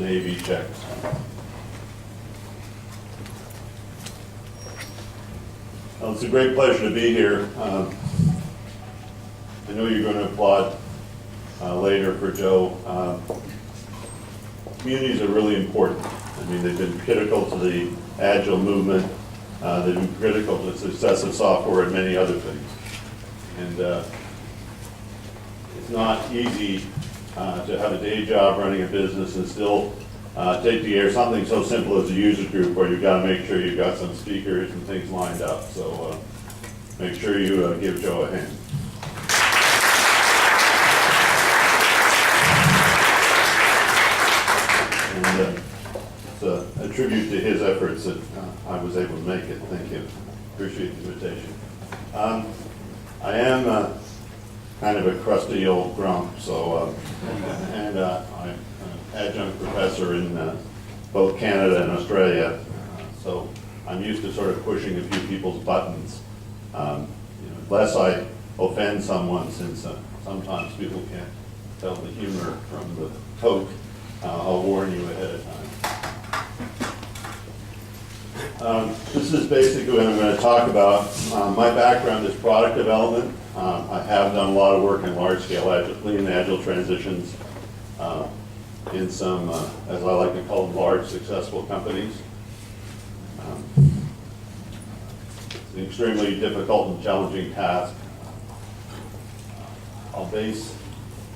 AV checks. Well, it's a great pleasure to be here. I know you're going to applaud later for Joe. Communities are really important. I mean, they've been critical to the Agile movement. They've been critical to the success of software and many other things. And it's not easy to have a day job running a business and still take the air something so simple as a user group where you've got to make sure you've got some speakers and things lined up. So make sure you give Joe a hand. And it's a tribute to his efforts that I was able to make it. Thank you. Appreciate the invitation. I am kind of a crusty old grump, so and I'm an adjunct professor in both Canada and Australia, so I'm used to sort of pushing a few people's buttons. Lest I offend someone, since sometimes people can't tell the humor from the Coke, I'll warn you ahead of time. This is basically what I'm going to talk about. My background is product development. I have done a lot of work in large-scale lean and agile transitions in some, as I like to call them, large successful companies. It's an extremely difficult and challenging task. I'll base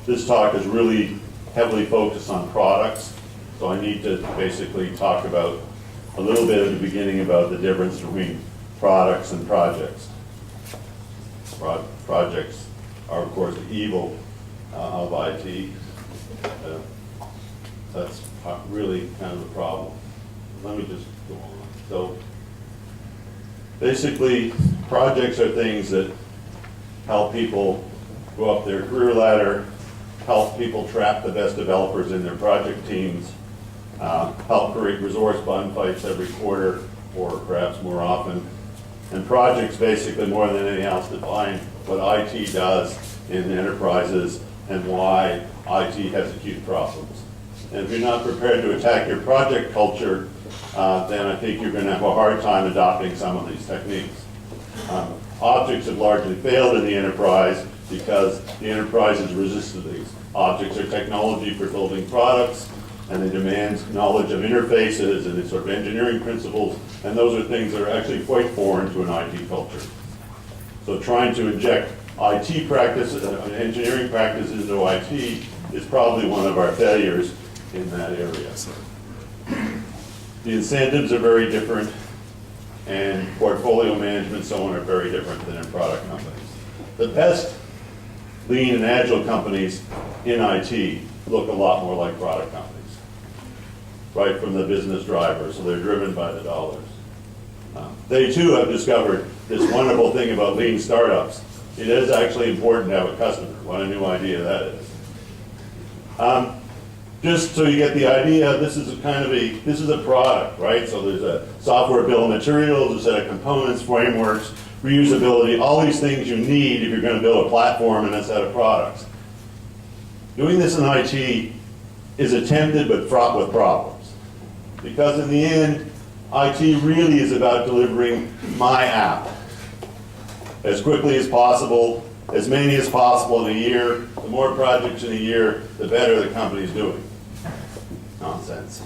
this talk is really heavily focused on products, so I need to basically talk about a little bit at the beginning about the difference between products and projects. Projects are, of course, the evil of IT. That's really kind of the problem. Let me just go on. So basically, projects are things that help people go up their career ladder, help people trap the best developers in their project teams, help create resource bun fights every quarter, or perhaps more often. And projects basically, more than anything else, define what IT does in enterprises and why IT has acute problems. And if you're not prepared to attack your project culture, then I think you're going to have a hard time adopting some of these techniques. Objects have largely failed in the enterprise because the enterprise has resisted these. Objects are technology for building products, and they demand knowledge of interfaces and sort of engineering principles, and those are things that are actually quite foreign to an IT culture. So trying to inject IT practice, engineering practice into IT is probably one of our failures in that area. The incentives are very different, and portfolio management and so on are very different than in product companies. The best lean and agile companies in IT look a lot more like product companies, right from the business driver, so they're driven by the dollars. They too have discovered this wonderful thing about lean startups. It is actually important to have a customer. What a new idea that is. Just so you get the idea, this is a product, right? So there's a software bill of materials, a set of components, frameworks, reusability, all these things you need if you're going to build a platform and a set of products. Doing this in IT is attempted but fraught with problems. Because in the end, IT really is about delivering my app as quickly as possible, as many as possible in a year. The more projects in a year, the better the company's doing. Nonsense.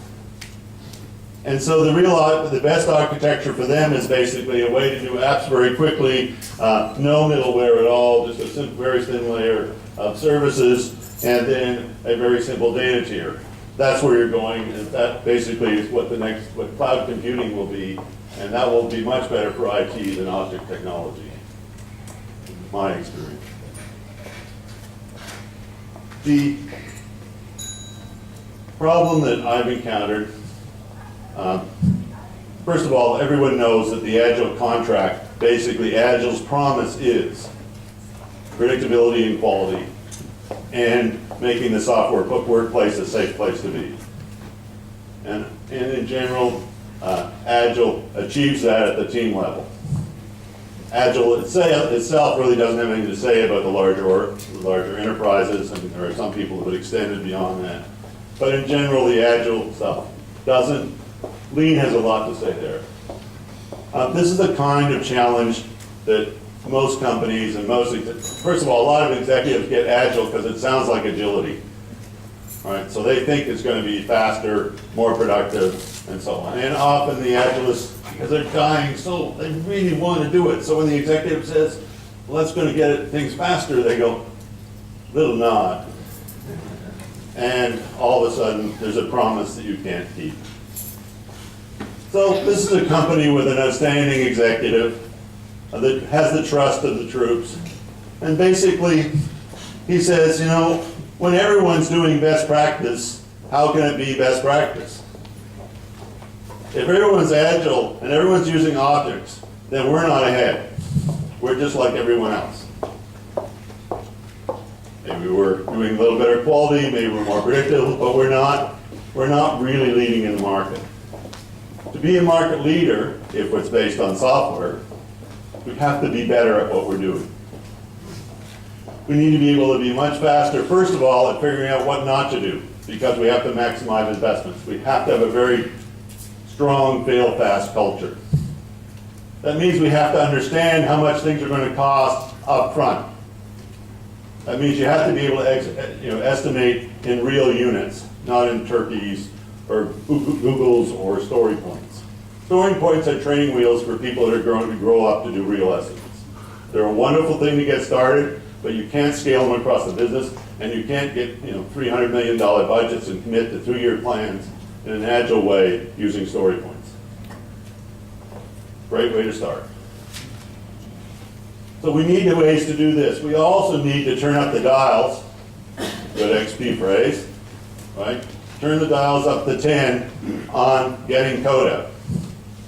And so the best architecture for them is basically a way to do apps very quickly, no middleware at all, just a very thin layer of services, and then a very simple data tier. That's where you're going, and that basically is what cloud computing will be, and that will be much better for IT than object technology, in my experience. The problem that I've encountered, first of all, everyone knows that the Agile contract, basically Agile's promise is predictability and quality, and making the software workplace a safe place to be. And in general, Agile achieves that at the team level. Agile itself really doesn't have anything to say about the larger enterprises, and there are some people who would extend it beyond that. but in general, the Agile stuff doesn't. Lean has a lot to say there. This is the kind of challenge that most companies and first of all, a lot of executives get Agile because it sounds like agility. Right? So they think it's going to be faster, more productive, and so on. And often the Agilists, because they're dying, so they really want to do it. So when the executive says, well, that's going to get things faster, they go, little nod. And all of a sudden, there's a promise that you can't keep. So this is a company with an outstanding executive that has the trust of the troops. And basically, he says, you know, when everyone's doing best practice, how can it be best practice? If everyone's agile and everyone's using objects, then we're not ahead. We're just like everyone else. Maybe we're doing a little better quality, maybe we're more predictable, but we're not really leading in the market. To be a market leader, if it's based on software, we have to be better at what we're doing. We need to be able to be much faster, first of all, at figuring out what not to do, because we have to maximize investments. We have to have a very strong fail-fast culture. That means we have to understand how much things are going to cost up front. That means you have to be able to estimate in real units, not in turkeys or Googles or story points. Story points are training wheels for people that are going to grow up to do real estimates. They're a wonderful thing to get started, but you can't scale them across the business, and you can't get $300 million budgets and commit to 2-year plans in an agile way using story points. Great way to start. So we need ways to do this. We also need to turn up the dials, good XP phrase, right? Turn the dials up to 10 on getting code out.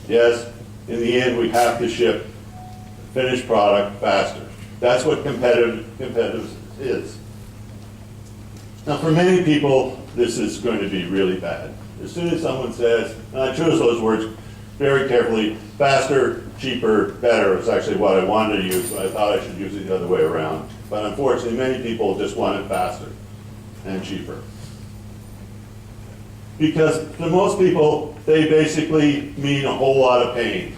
Yes, in the end, we have to ship finished product faster. That's what competitive is. Now, for many people, this is going to be really bad. As soon as someone says, and I chose those words very carefully, faster, cheaper, better is actually what I wanted to use, but I thought I should use it the other way around. But unfortunately, many people just want it faster and cheaper. Because to most people, they basically mean a whole lot of pain.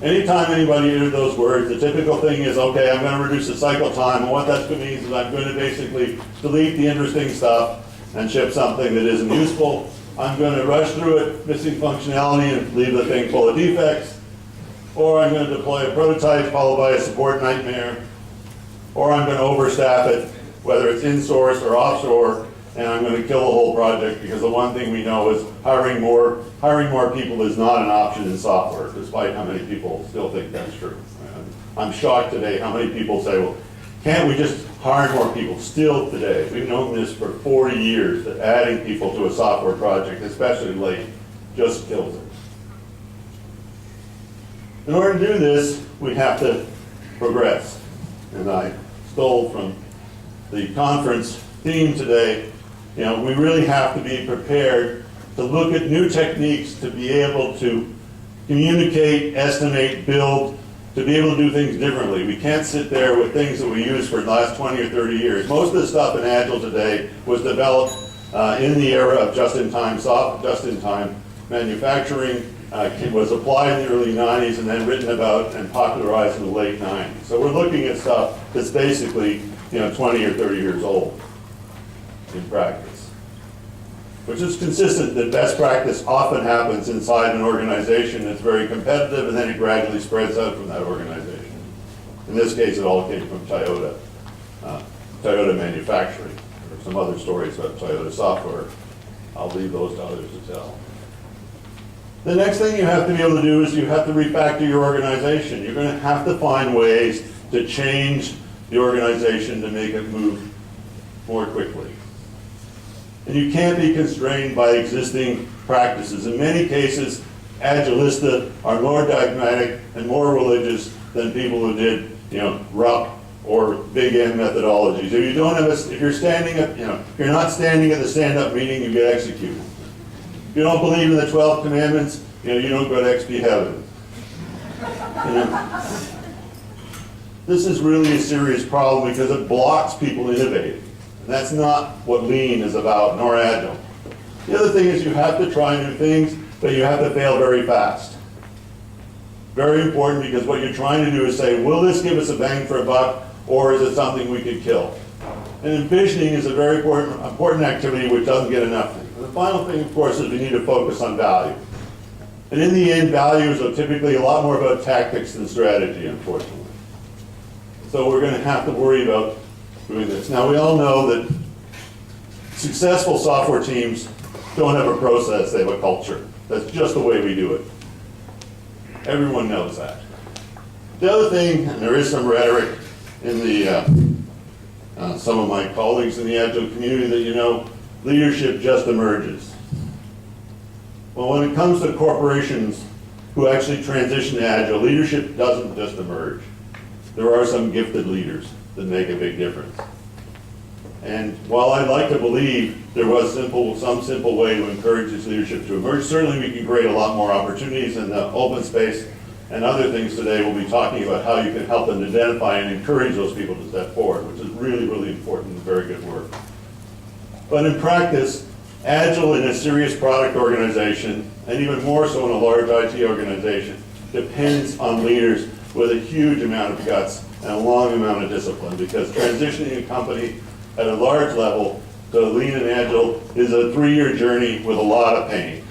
Anytime anybody utters those words, the typical thing is, okay, I'm going to reduce the cycle time, and what that means is I'm going to basically delete the interesting stuff and ship something that isn't useful. I'm going to rush through it, missing functionality, and leave the thing full of defects. Or I'm going to deploy a prototype followed by a support nightmare. Or I'm going to overstaff it, whether it's in-source or offshore, and I'm going to kill the whole project, because the one thing we know is hiring more people is not an option in software, despite how many people still think that's true. I'm shocked today how many people say, well, can't we just hire more people? Still today, we've known this for 40 years, that adding people to a software project, especially late, just kills it. In order to do this, we have to progress. And I stole from the conference theme today, we really have to be prepared to look at new techniques to be able to communicate, estimate, build, to be able to do things differently. We can't sit there with things that we used for the last 20 or 30 years. Most of the stuff in Agile today was developed in the era of just-in-time manufacturing. It was applied in the early 90s and then written about and popularized in the late 90s. So we're looking at stuff that's basically 20 or 30 years old in practice, which is consistent that best practice often happens inside an organization that's very competitive, and then it gradually spreads out from that organization. In this case, it all came from Toyota manufacturing. There are some other stories about Toyota software. I'll leave those to others to tell. The next thing you have to be able to do is you have to refactor your organization. You're going to have to find ways to change the organization to make it move more quickly. And you can't be constrained by existing practices. In many cases, Agilists are more dogmatic and more religious than people who did, RUP or Big M methodologies. If you're not standing at the stand-up meeting, you get executed. If you don't believe in the 12 commandments, you don't go to XP heaven. This is really a serious problem because it blocks people innovating. And that's not what lean is about, nor agile. The other thing is you have to try new things, but you have to fail very fast. Very important, because what you're trying to do is say, will this give us a bang for a buck, or is it something we could kill? And envisioning is a very important activity which doesn't get enough. And the final thing, of course, is we need to focus on value. And in the end, values are typically a lot more about tactics than strategy, unfortunately. So we're going to have to worry about doing this. Now, we all know that successful software teams don't have a process, they have a culture. That's just the way we do it. Everyone knows that. The other thing, and there is some rhetoric in the some of my colleagues in the Agile community that, you know, leadership just emerges. Well, when it comes to corporations who actually transition to Agile, leadership doesn't just emerge. There are some gifted leaders that make a big difference. And while I'd like to believe there was some simple way to encourage this leadership to emerge, certainly we can create a lot more opportunities in the open space and other things today. We'll be talking about how you can help them identify and encourage those people to step forward, which is really, really important and very good work. But in practice, Agile in a serious product organization, and even more so in a large IT organization, depends on leaders with a huge amount of guts and a long amount of discipline, because transitioning a company at a large level to lean and agile is a 3-year journey with a lot of pain.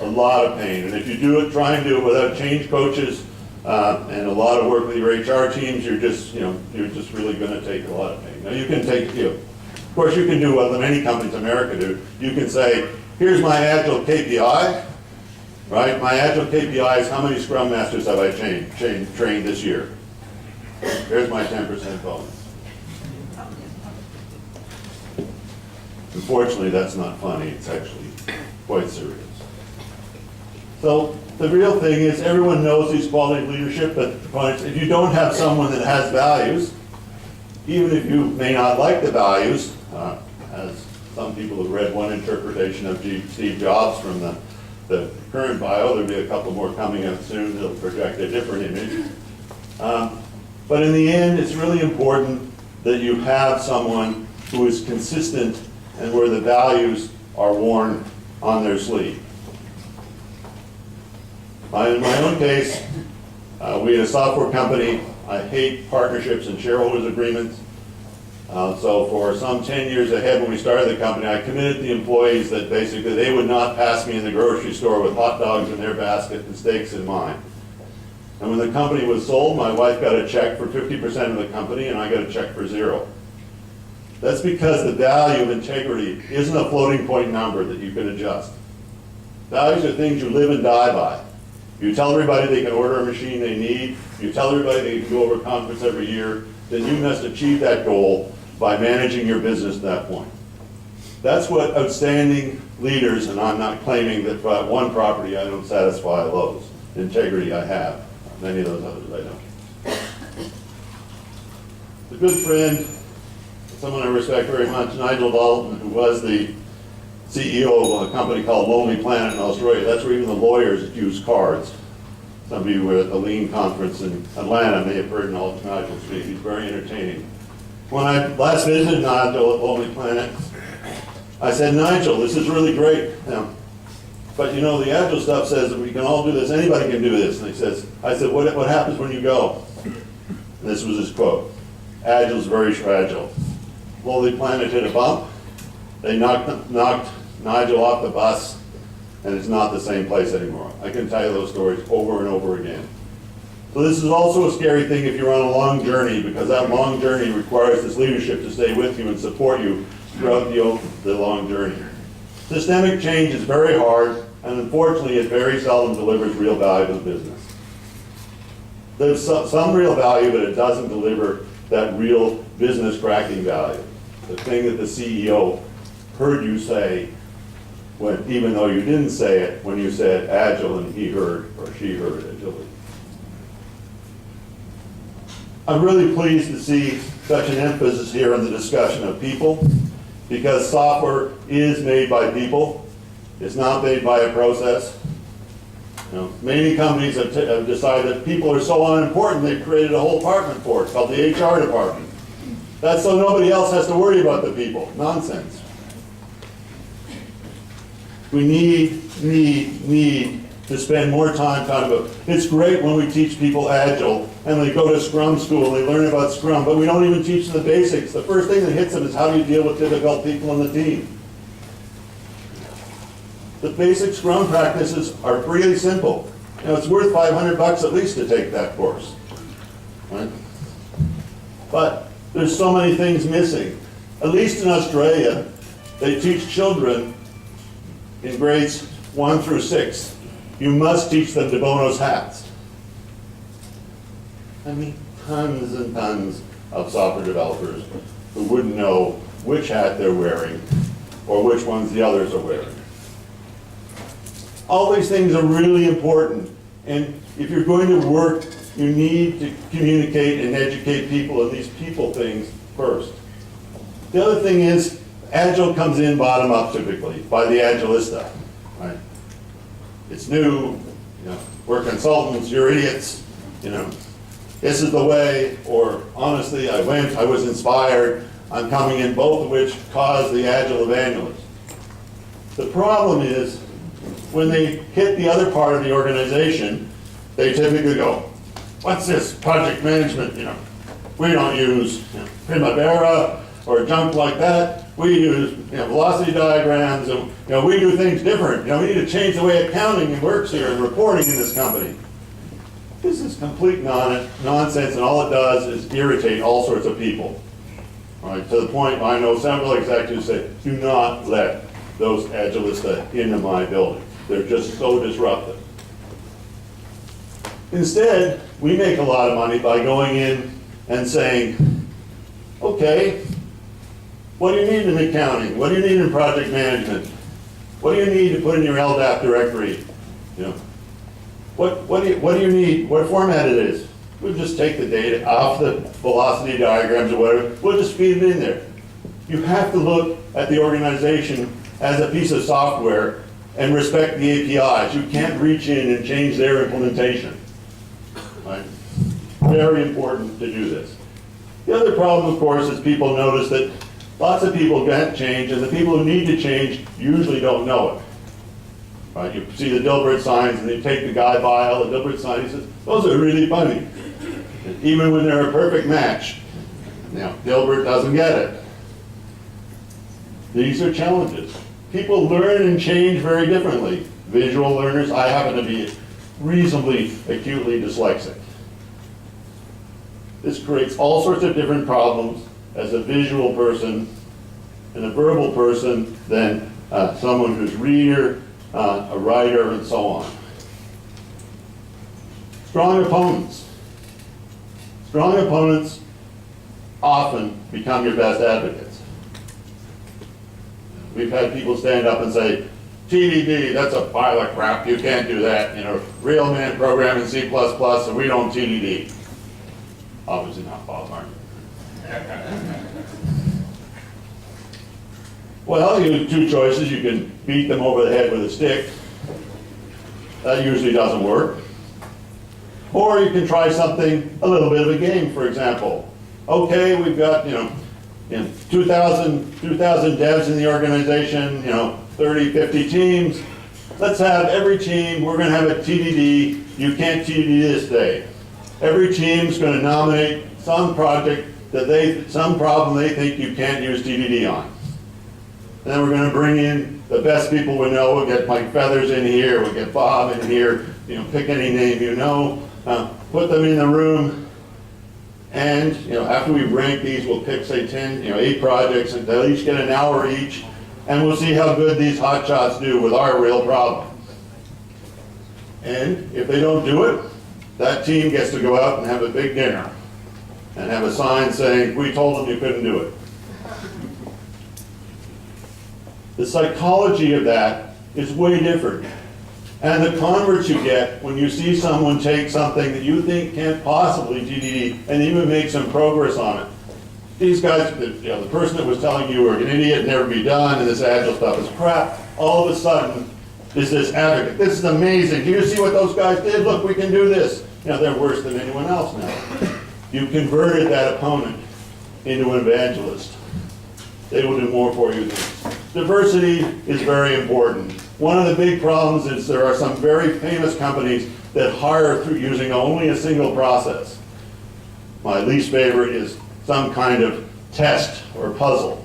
A lot of pain. And if you do it, try and do it without change coaches and a lot of work with your HR teams, you're just really going to take a lot of pain. Now you can take, of course you can do what many companies in America do. You can say, here's my Agile KPI, right? My Agile KPI is how many Scrum Masters have I trained this year. Here's my 10% bonus. Unfortunately, that's not funny. It's actually quite serious. So the real thing is everyone knows these quality of leadership, but if you don't have someone that has values, even if you may not like the values, as some people have read one interpretation of Steve Jobs from the current bio, there'll be a couple more coming out soon that'll project a different image. But in the end, it's really important that you have someone who is consistent and where the values are worn on their sleeve. In my own case, we had a software company. I hate partnerships and shareholders agreements. So for some 10 years ahead when we started the company, I committed the employees that basically they would not pass me in the grocery store with hot dogs in their basket and steaks in mine. And when the company was sold, my wife got a check for 50% of the company and I got a check for 0. That's because the value of integrity isn't a floating point number that you can adjust. Values are things you live and die by. You tell everybody they can order a machine they need, you tell everybody they can go over a conference every year, then you must achieve that goal by managing your business at that point. That's what outstanding leaders, and I'm not claiming that for one property I don't satisfy those. Integrity I have, many of those others I don't. A good friend, someone I respect very much, Nigel Dalton, who was the CEO of a company called Lonely Planet in Australia. That's where even the lawyers use cards. Some of you were at the Lean conference in Atlanta may have heard Nigel speak. He's very entertaining. When I last visited Nigel at Lonely Planet, I said, Nigel, this is really great. But you know, the Agile stuff says that we can all do this, anybody can do this. And I said, what happens when you go? And this was his quote, Agile's very fragile. Lonely Planet hit a bump, they knocked Nigel off the bus, and it's not the same place anymore. I can tell you those stories over and over again. So this is also a scary thing if you're on a long journey, because that long journey requires this leadership to stay with you and support you throughout the long journey. Systemic change is very hard, and unfortunately it very seldom delivers real value to the business. There's some real value, but it doesn't deliver that real business cracking value. The thing that the CEO heard you say, even though you didn't say it, when you said Agile and he heard or she heard agility. I'm really pleased to see such an emphasis here on the discussion of people, because software is made by people. It's not made by a process. Many companies have decided that people are so unimportant they've created a whole department for it. It's called the HR department. That's so nobody else has to worry about the people. Nonsense. We need to spend more time talking about. It's great when we teach people Agile and they go to Scrum school and they learn about Scrum, but we don't even teach them the basics. The first thing that hits them is how do you deal with difficult people on the team. The basic Scrum practices are really simple. You know, it's worth $500 at least to take that course. Right? But there's so many things missing. At least in Australia, they teach children in grades 1 through 6. You must teach them de bono's hats. I mean, tons and tons of software developers who wouldn't know which hat they're wearing or which ones the others are wearing. All these things are really important, and if you're going to work, you need to communicate and educate people in these people things first. The other thing is, Agile comes in bottom up typically by the Agilista, right? It's new, you know, we're consultants, you're idiots, you know, this is the way, or honestly, I was inspired, I'm coming in, both of which cause the Agile evangelist. The problem is, when they hit the other part of the organization, they typically go, what's this, project management, you know, we don't use Primavera or junk like that. We use velocity diagrams, and we do things different. We need to change the way accounting works here and reporting in this company. This is complete nonsense, and all it does is irritate all sorts of people. All right, to the point I know several executives say, do not let those Agilista into my building. They're just so disruptive. Instead, we make a lot of money by going in and saying, okay, what do you need in accounting? What do you need in project management? What do you need to put in your LDAP directory? What do you need? What format it is? We'll just take the data off the velocity diagrams or whatever. We'll just feed it in there. You have to look at the organization as a piece of software and respect the APIs. You can't reach in and change their implementation. Right? Very important to do this. The other problem, of course, is people notice that lots of people can't change, and the people who need to change usually don't know it. Right? You see the Dilbert signs, and they take the guy by all the Dilbert signs. He says, those are really funny. Even when they're a perfect match. Dilbert doesn't get it. These are challenges. People learn and change very differently. Visual learners, I happen to be reasonably acutely dyslexic. This creates all sorts of different problems as a visual person and a verbal person than someone who's reader, a writer, and so on. Strong opponents. Strong opponents often become your best advocates. We've had people stand up and say, TDD, that's a pile of crap, you can't do that. Real man program in C++, so we don't TDD. Obviously not Bob Martin. Well, you have two choices. You can beat them over the head with a stick. That usually doesn't work. Or you can try something, a little bit of a game, for example. Okay, we've got, 2,000 devs in the organization, 30, 50 teams. Let's have every team, we're going to have a TDD. You can't TDD this day. Every team's going to nominate some project some problem they think you can't use TDD on. And then we're going to bring in the best people we know. We'll get Mike Feathers in here. We'll get Bob in here. Pick any name put them in the room. And after we rank these, we'll pick, say, 8 projects, and they'll each get an hour each. And we'll see how good these hotshots do with our real problem. And if they don't do it, that team gets to go out and have a big dinner and have a sign saying, we told them you couldn't do it. The psychology of that is way different. And the converts you get when you see someone take something that you think can't possibly TDD and even make some progress on it. These guys, the person that was telling you were an idiot, never be done, and this Agile stuff is crap, all of a sudden is this advocate. This is amazing. Do you see what those guys did? Look, we can do this. They're worse than anyone else now. You converted that opponent into an evangelist. They will do more for you. Diversity is very important. One of the big problems is there are some very famous companies that hire through using only a single process. My least favorite is some kind of test or puzzle.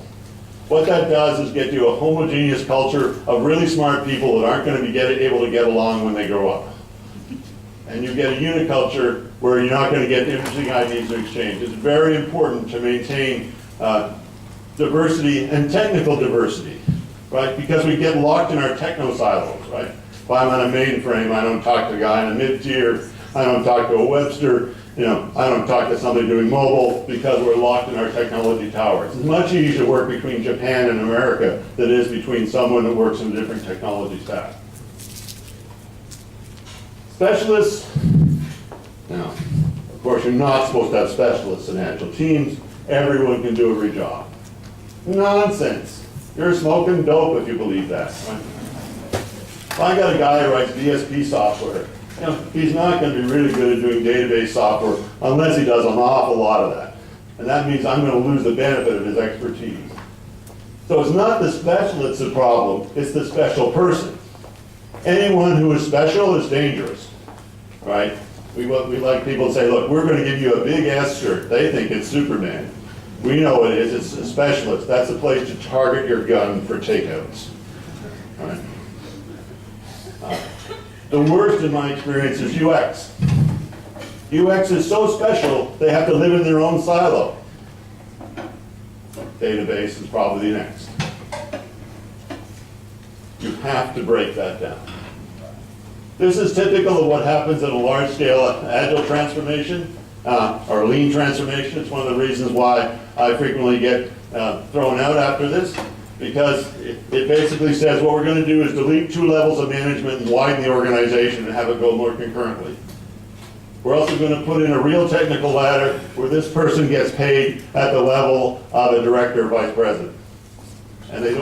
What that does is get you a homogeneous culture of really smart people that aren't going to be able to get along when they grow up. And you get a uniculture where you're not going to get interesting ideas to exchange. It's very important to maintain diversity and technical diversity, right? Because we get locked in our techno silos, right? If I'm on a mainframe, I don't talk to a guy in a mid-tier, I don't talk to a Webster, I don't talk to somebody doing mobile because we're locked in our technology towers. It's much easier to work between Japan and America than it is between someone that works in a different technology stack. Specialists, now, of course, you're not supposed to have specialists in Agile teams. Everyone can do every job. Nonsense. You're smoking dope if you believe that. Right? If I got a guy who writes DSP software, he's not going to be really good at doing database software unless he does an awful lot of that. And that means I'm going to lose the benefit of his expertise. So it's not the specialist the problem, it's the special person. Anyone who is special is dangerous, right? We like people to say, look, we're going to give you a big S shirt. They think it's Superman. We know it is. It's a specialist. That's a place to target your gun for takeouts. Right? The worst in my experience is UX. UX is so special, they have to live in their own silo. Database is probably the next. You have to break that down. This is typical of what happens in a large-scale Agile transformation or lean transformation. It's one of the reasons why I frequently get thrown out after this, because it basically says what we're going to do is delete 2 levels of management and widen the organization and have it go more concurrently. We're also going to put in a real technical ladder where this person gets paid at the level of a director or vice president. And they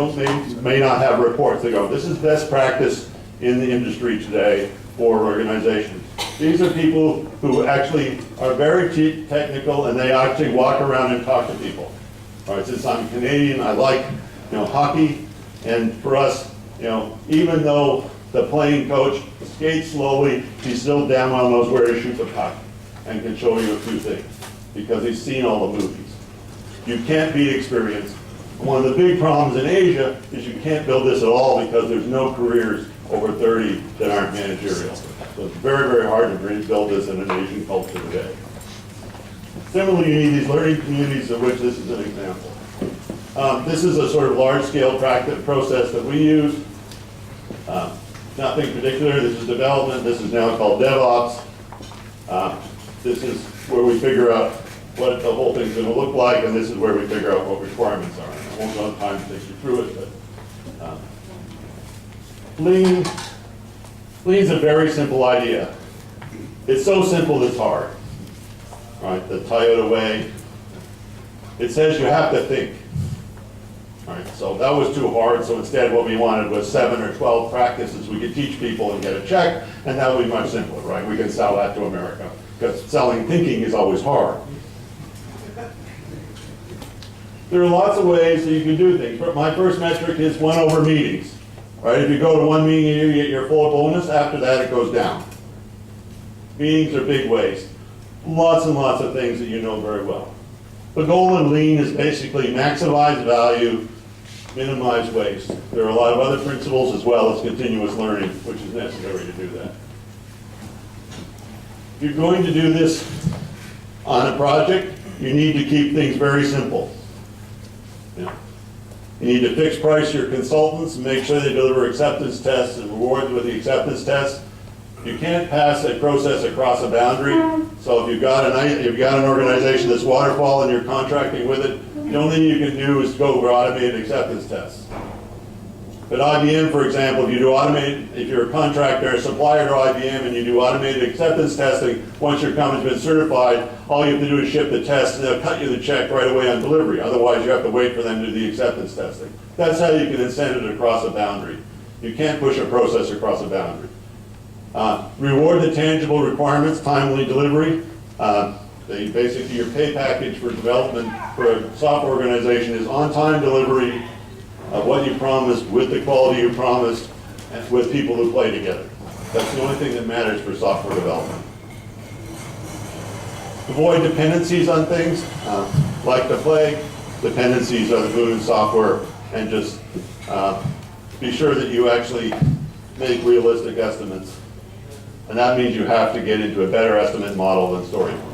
may not have reports. They go, this is best practice in the industry today for organizations. These are people who actually are very technical and they actually walk around and talk to people. All right, since I'm Canadian, I like hockey, and for us, even though the playing coach skates slowly, he still damn well knows where to shoot the puck and can show you a few things because he's seen all the movies. You can't beat experience. One of the big problems in Asia is you can't build this at all because there's no careers over 30 that aren't managerial. So it's very, very hard to build this in an Asian culture today. Similarly, you need these learning communities, of which this is an example. This is a sort of large-scale process that we use. Nothing particular. This is development. This is now called DevOps. This is where we figure out what the whole thing's going to look like, and this is where we figure out what requirements are. I won't go on time to take you through it, but Lean's a very simple idea. It's so simple it's hard. All right, the Toyota way. It says you have to think. All right, so that was too hard, so instead what we wanted was 7 or 12 practices we could teach people and get a check, and that would be much simpler, right? We can sell that to America, because selling thinking is always hard. There are lots of ways that you can do things, but my first metric is 1 over meetings. Right? If you go to 1 meeting a year, you get your full bonus. After that, it goes down. Meetings are big waste. Lots and lots of things that you know very well. The goal in Lean is basically maximize value, minimize waste. There are a lot of other principles as well as continuous learning, which is necessary to do that. If you're going to do this on a project, you need to keep things very simple. You need to fix price your consultants and make sure they deliver acceptance tests and rewards with the acceptance tests. You can't pass a process across a boundary. So if you've got an organization that's waterfall and you're contracting with it, the only thing you can do is go for automated acceptance tests. But IBM, for example, if you're a contractor, a supplier to IBM, and you do automated acceptance testing, once your company's been certified, all you have to do is ship the test, and they'll cut you the check right away on delivery. Otherwise, you have to wait for them to do the acceptance testing. That's how you can incent it across a boundary. You can't push a process across a boundary. Reward the tangible requirements, timely delivery. Basically, your pay package for development for a software organization is on-time delivery of what you promised, with the quality you promised, and with people who play together. That's the only thing that matters for software development. Avoid dependencies on things. Like the plague, dependencies are the boon in software, and just be sure that you actually make realistic estimates. And that means you have to get into a better estimate model than story points.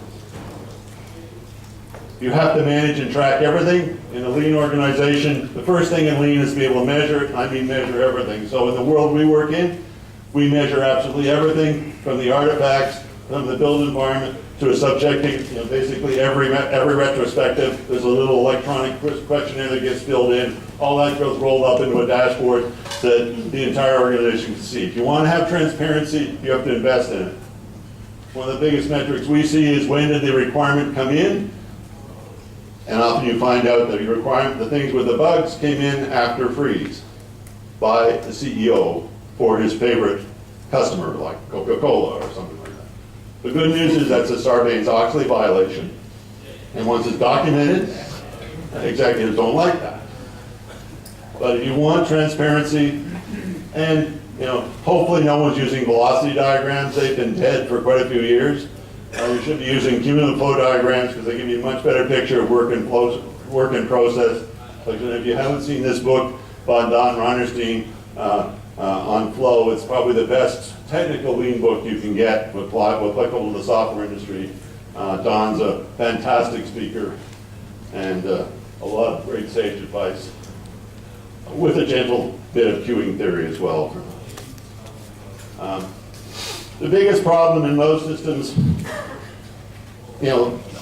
You have to manage and track everything. In a lean organization, the first thing in lean is to be able to measure it. I mean measure everything. So in the world we work in, we measure absolutely everything from the artifacts, from the build environment, to a subjective, basically every retrospective, there's a little electronic questionnaire that gets filled in. All that goes rolled up into a dashboard that the entire organization can see. If you want to have transparency, you have to invest in it. One of the biggest metrics we see is when did the requirement come in? And often you find out that the things with the bugs came in after freeze by the CEO for his favorite customer, like Coca-Cola or something like that. The good news is that's a Sarbanes-Oxley violation. And once it's documented, executives don't like that. But if you want transparency, and hopefully no one's using velocity diagrams, they've been dead for quite a few years. You should be using cumulative flow diagrams because they give you a much better picture of work in process. Like, if you haven't seen this book by Don Reinerstein on flow, it's probably the best technical lean book you can get applicable to the software industry. Don's a fantastic speaker and a lot of great sage advice with a gentle bit of queuing theory as well. The biggest problem in most systems,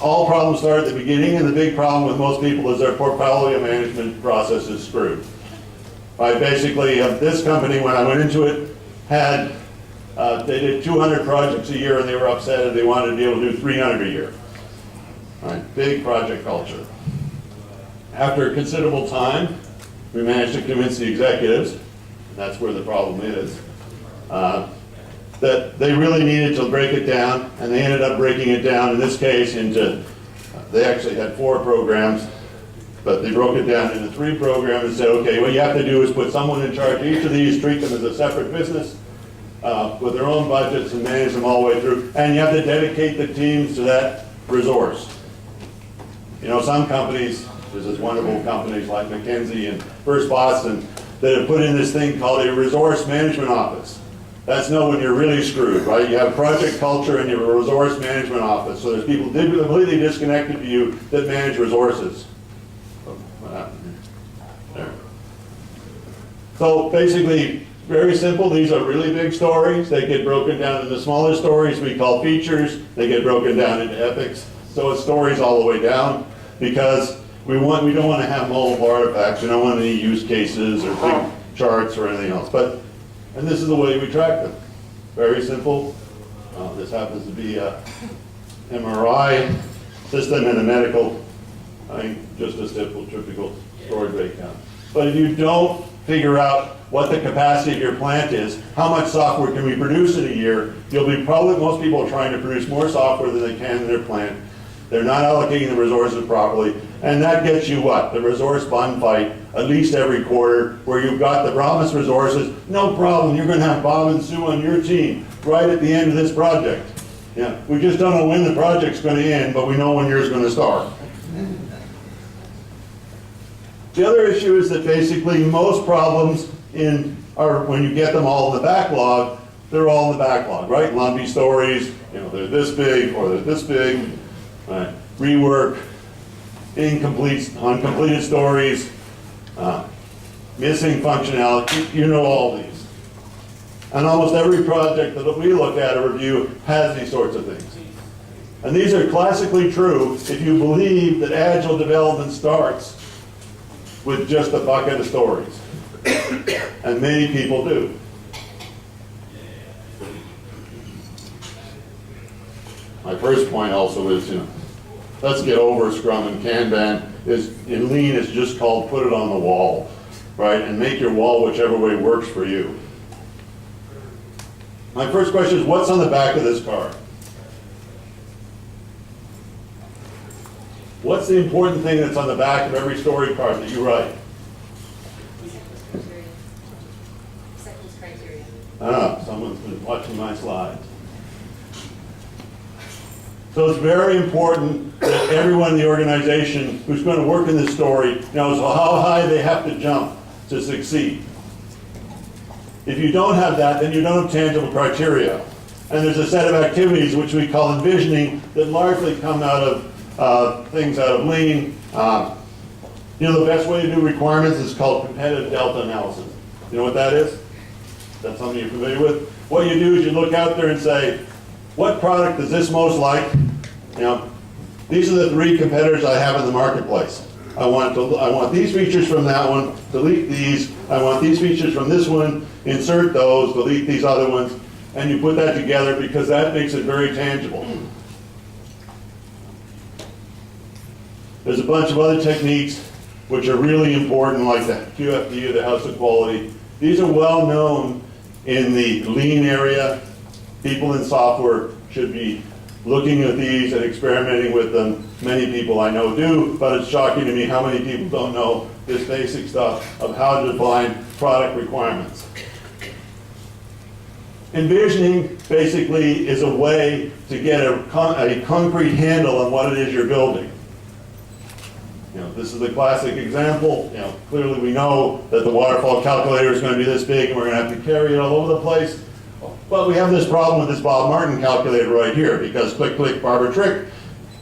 all problems start at the beginning, and the big problem with most people is their portfolio management process is screwed. Right, basically, this company, when I went into it, they did 200 projects a year, and they were upset and they wanted to be able to do 300 a year. Right, big project culture. After a considerable time, we managed to convince the executives, and that's where the problem is, that they really needed to break it down, and they ended up breaking it down, in this case, into, they actually had 4 programs, but they broke it down into 3 programs and said, okay, what you have to do is put someone in charge of each of these, treat them as a separate business, with their own budgets and manage them all the way through, and you have to dedicate the teams to that resource. Some companies, there's this wonderful companies like McKinsey and First Boston that have put in this thing called a resource management office. That's when you're really screwed, right? You have project culture and you have a resource management office. So there's people completely disconnected to you that manage resources. There. So basically, very simple. These are really big stories. They get broken down into smaller stories we call features. They get broken down into epics. So it's stories all the way down because we don't want to have multiple artifacts. We don't want any use cases or big charts or anything else. And this is the way we track them. Very simple. This happens to be a MRI system in a medical, just a typical storage rate count. But if you don't figure out what the capacity of your plant is, how much software can we produce in a year, most people are trying to produce more software than they can in their plant. They're not allocating the resources properly, and that gets you what? The resource bun fight, at least every quarter, where you've got the promised resources. No problem, you're going to have Bob and Sue on your team right at the end of this project. Yeah, we just don't know when the project's going to end, but we know when yours is going to start. The other issue is that basically most problems are when you get them all in the backlog, they're all in the backlog, right? Lumpy stories, they're this big or they're this big. Right. Rework, uncompleted stories, missing functionality, all these. And almost every project that we look at or review has these sorts of things. And these are classically true if you believe that Agile development starts with just a bucket of stories. And many people do. My first point also is, let's get over Scrum and Kanban. In Lean, it's just called put it on the wall, right? And make your wall whichever way works for you. My first question is, what's on the back of this card? What's the important thing that's on the back of every story card that you write? Acceptance criteria. Someone's been watching my slides. So it's very important that everyone in the organization who's going to work in this story knows how high they have to jump to succeed. If you don't have that, then you don't have tangible criteria. And there's a set of activities which we call envisioning that largely come out of things out of Lean. The best way to do requirements is called competitive delta analysis. You know what that is? That's something you're familiar with? What you do is you look out there and say, what product does this most like? These are the 3 competitors I have in the marketplace. I want these features from that one, delete these. I want these features from this one, insert those, delete these other ones. And you put that together because that makes it very tangible. There's a bunch of other techniques which are really important, like the QFD, the House of Quality. These are well known in the Lean area. People in software should be looking at these and experimenting with them. Many people I know do, but it's shocking to me how many people don't know this basic stuff of how to define product requirements. Envisioning basically is a way to get a concrete handle on what it is you're building. This is a classic example. Clearly we know that the waterfall calculator is going to be this big and we're going to have to carry it all over the place. But we have this problem with this Bob Martin calculator right here because click, click, barber trick,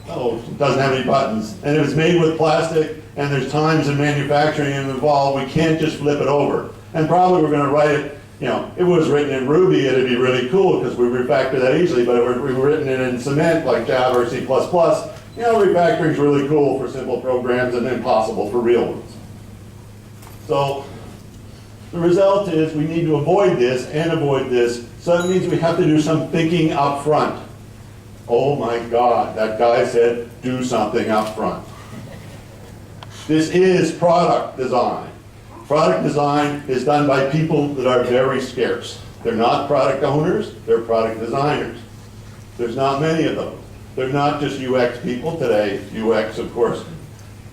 it doesn't have any buttons. And if it's made with plastic and there's times in manufacturing involved, we can't just flip it over. And probably we're going to write it, if it was written in Ruby, it'd be really cool because we refactor that easily, but if we were written it in cement like Java or C++, refactoring is really cool for simple programs and impossible for real ones. So the result is we need to avoid this and avoid this. So that means we have to do some thinking up front. Oh my God, that guy said do something up front. This is product design. Product design is done by people that are very scarce. They're not product owners, they're product designers. There's not many of them. They're not just UX people today. UX, of course,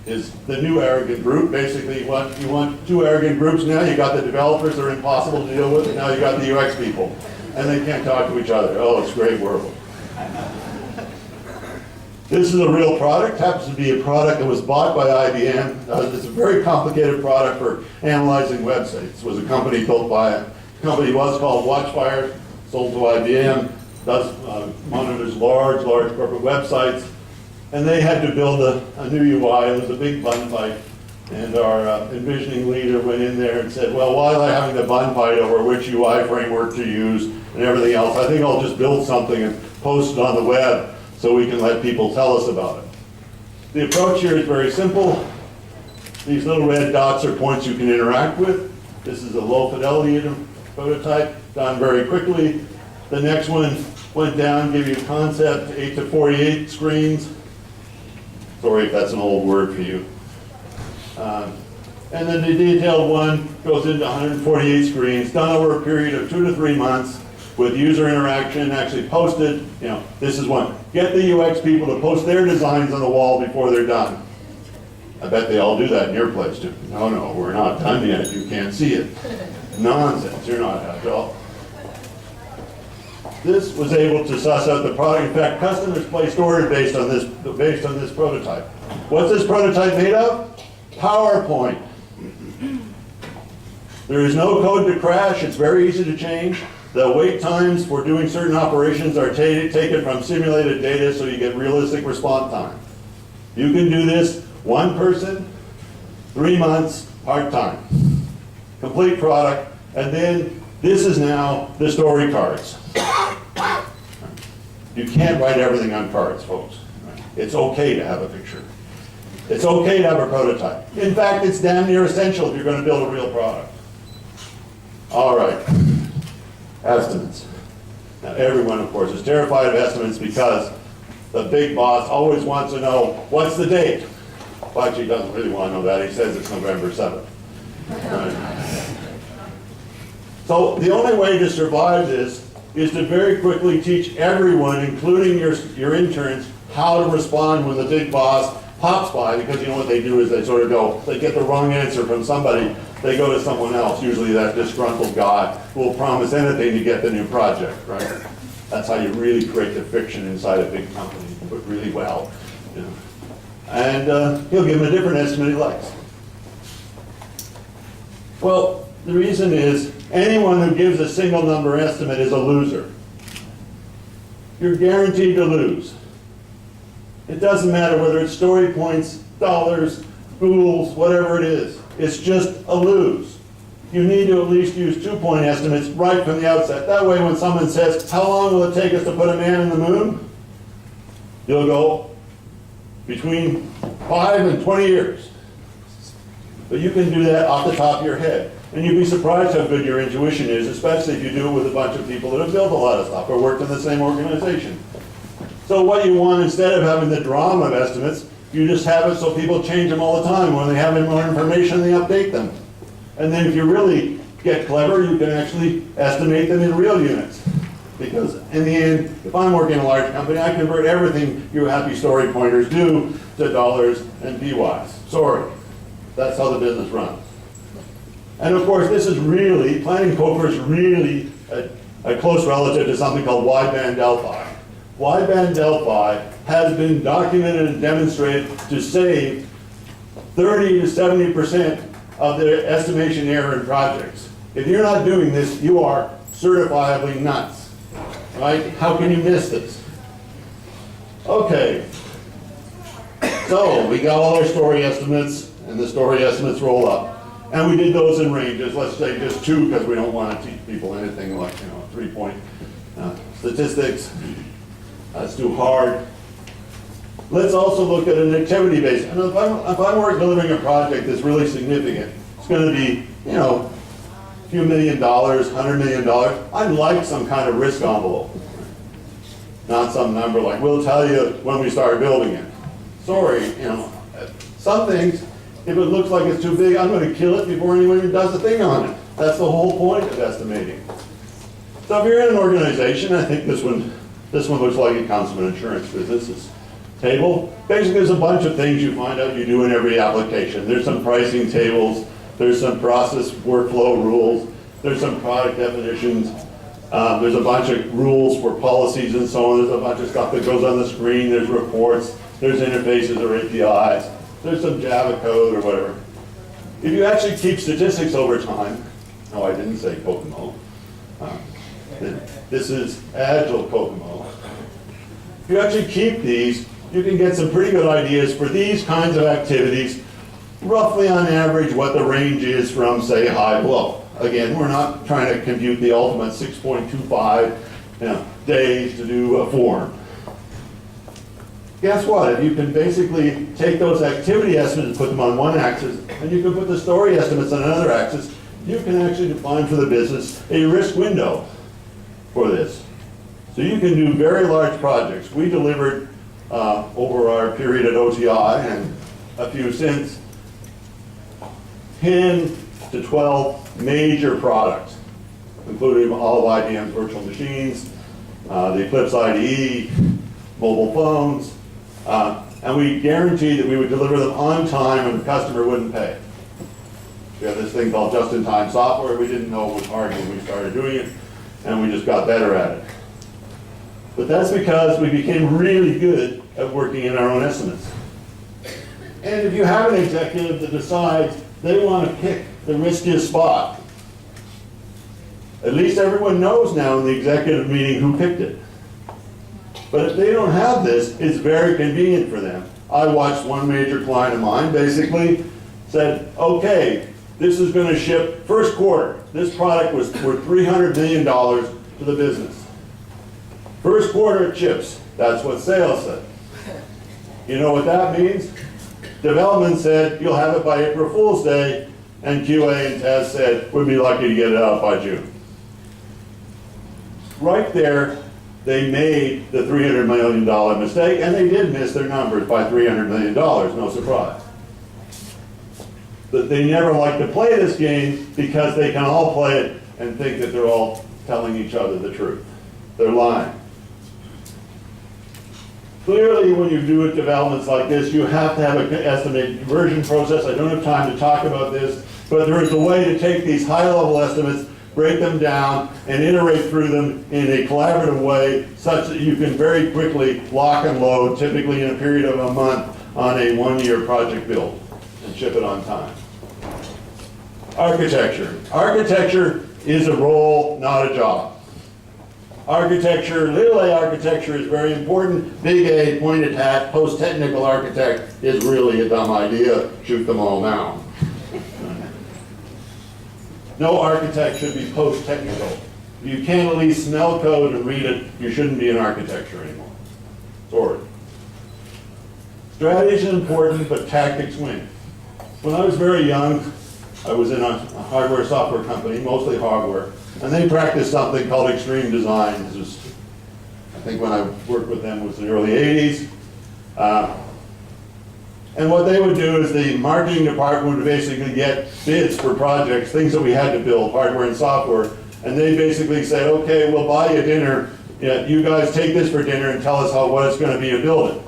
is the new arrogant group. Basically, you want 2 arrogant groups now. You got the developers that are impossible to deal with, and now you got the UX people. And they can't talk to each other. Oh, it's a great world. This is a real product. Happens to be a product that was bought by IBM. It's a very complicated product for analyzing websites. It was a company built by a company was called Watchfire, sold to IBM. Monitors large corporate websites, and they had to build a new UI. It was a big bun fight, and our envisioning leader went in there and said, well, why am I having the bun fight over which UI framework to use and everything else? I think I'll just build something and post it on the web so we can let people tell us about it. The approach here is very simple. These little red dots are points you can interact with. This is a low fidelity prototype done very quickly. The next one went down, gave you a concept, 8 to 48 screens. Sorry if that's an old word for you. And then the detailed one goes into 148 screens, done over a period of 2 to 3 months with user interaction, actually posted. This is one. Get the UX people to post their designs on the wall before they're done. I bet they all do that in your place too. No, we're not done yet. You can't see it. Nonsense. You're not Agile. This was able to suss out the product. In fact, customers placed orders based on this prototype. What's this prototype made of? PowerPoint. There is no code to crash. It's very easy to change. The wait times for doing certain operations are taken from simulated data, so you get realistic response time. You can do this 1 person, 3 months, part-time. Complete product. And then this is now the story cards. You can't write everything on cards, folks. It's okay to have a picture. It's okay to have a prototype. In fact, it's damn near essential if you're going to build a real product. All right. Estimates. Now, everyone, of course, is terrified of estimates because the big boss always wants to know, what's the date? Well, actually, he doesn't really want to know that. He says it's November 7th. Right. So the only way to survive this is to very quickly teach everyone, including your interns, how to respond when the big boss pops by, because you know what they do is they sort of go, they get the wrong answer from somebody, they go to someone else, usually that disgruntled guy who will promise anything to get the new project, right? That's how you really create the fiction inside a big company, but really well. You know. And he'll give him a different estimate he likes. Well, the reason is anyone who gives a single number estimate is a loser. You're guaranteed to lose. It doesn't matter whether it's story points, dollars, ghouls, whatever it is. It's just a lose. You need to at least use 2-point estimates right from the outset. That way when someone says, how long will it take us to put a man in the moon? You'll go between 5 and 20 years. But you can do that off the top of your head. And you'd be surprised how good your intuition is, especially if you do it with a bunch of people that have built a lot of stuff or worked in the same organization. So what you want, instead of having the drama of estimates, you just have it so people change them all the time. When they have more information, they update them. And then if you really get clever, you can actually estimate them in real units. Because in the end, if I'm working in a large company, I convert everything you happy story pointers do to dollars and PYs. Sorry. That's how the business runs. And of course, this is really, planning poker is really a close relative to something called wideband Delphi. Wideband Delphi has been documented and demonstrated to save 30 to 70% of the estimation error in projects. If you're not doing this, you are certifiably nuts, right? How can you miss this? Okay, so we got all our story estimates, and the story estimates roll up. And we did those in ranges, let's say just 2, because we don't want to teach people anything like, 3-point statistics. That's too hard. Let's also look at an activity base. And if I'm delivering a project that's really significant, it's going to be, a few $1 million, $100 million. I'd like some kind of risk envelope. Not some number like, we'll tell you when we start building it. Sorry, some things, if it looks like it's too big, I'm going to kill it before anyone even does a thing on it. That's the whole point of estimating. So if you're in an organization, I think this one looks like it comes from an insurance business. This table. Basically, there's a bunch of things you find out you do in every application. There's some pricing tables. There's some process workflow rules. There's some product definitions. There's a bunch of rules for policies and so on. There's a bunch of stuff that goes on the screen. There's reports. There's interfaces or APIs. There's some Java code or whatever. If you actually keep statistics over time, no, I didn't say Kokomo. This is Agile Kokomo. If you actually keep these, you can get some pretty good ideas for these kinds of activities, roughly on average what the range is from, say, high-low. Again, we're not trying to compute the ultimate 6.25 days to do a form. Guess what? If you can basically take those activity estimates and put them on one axis, and you can put the story estimates on another axis, you can actually define for the business a risk window for this. So you can do very large projects. We delivered over our period at OTI and a few since, 10 to 12 major products, including all of IBM's virtual machines, the Eclipse IDE, mobile phones, and we guaranteed that we would deliver them on time and the customer wouldn't pay. We have this thing called just-in-time software. We didn't know it was hard when we started doing it, and we just got better at it. But that's because we became really good at working in our own estimates. And if you have an executive that decides they want to pick the riskiest spot, at least everyone knows now in the executive meeting who picked it. But if they don't have this, it's very convenient for them. I watched one major client of mine basically said, okay, this is going to ship first quarter. This product was worth $300 million to the business. First quarter it ships. That's what sales said. You know what that means? Development said, you'll have it by April Fool's Day, and QA and test said, we'd be lucky to get it out by June. Right there, they made the $300 million mistake, and they did miss their numbers by $300 million, no surprise. But they never like to play this game because they can all play it and think that they're all telling each other the truth. They're lying. Clearly, when you do developments like this, you have to have an estimated conversion process. I don't have time to talk about this, but there is a way to take these high-level estimates, break them down, and iterate through them in a collaborative way such that you can very quickly lock and load, typically in a period of a month, on a one-year project build and ship it on time. Architecture. Architecture is a role, not a job. Architecture, little a architecture is very important. Big A, pointed hat, post-technical architect is really a dumb idea. Shoot them all down. No architect should be post-technical. If you can't at least smell code and read it, you shouldn't be in architecture anymore. Sorry. Strategy is important, but tactics win. When I was very young, I was in a hardware software company, mostly hardware, and they practiced something called extreme design. This was, I think when I worked with them was in the early 80s. And what they would do is the marketing department would basically get bids for projects, things that we had to build, hardware and software, and they basically say, okay, we'll buy you dinner. You guys take this for dinner and tell us what it's going to be to build it.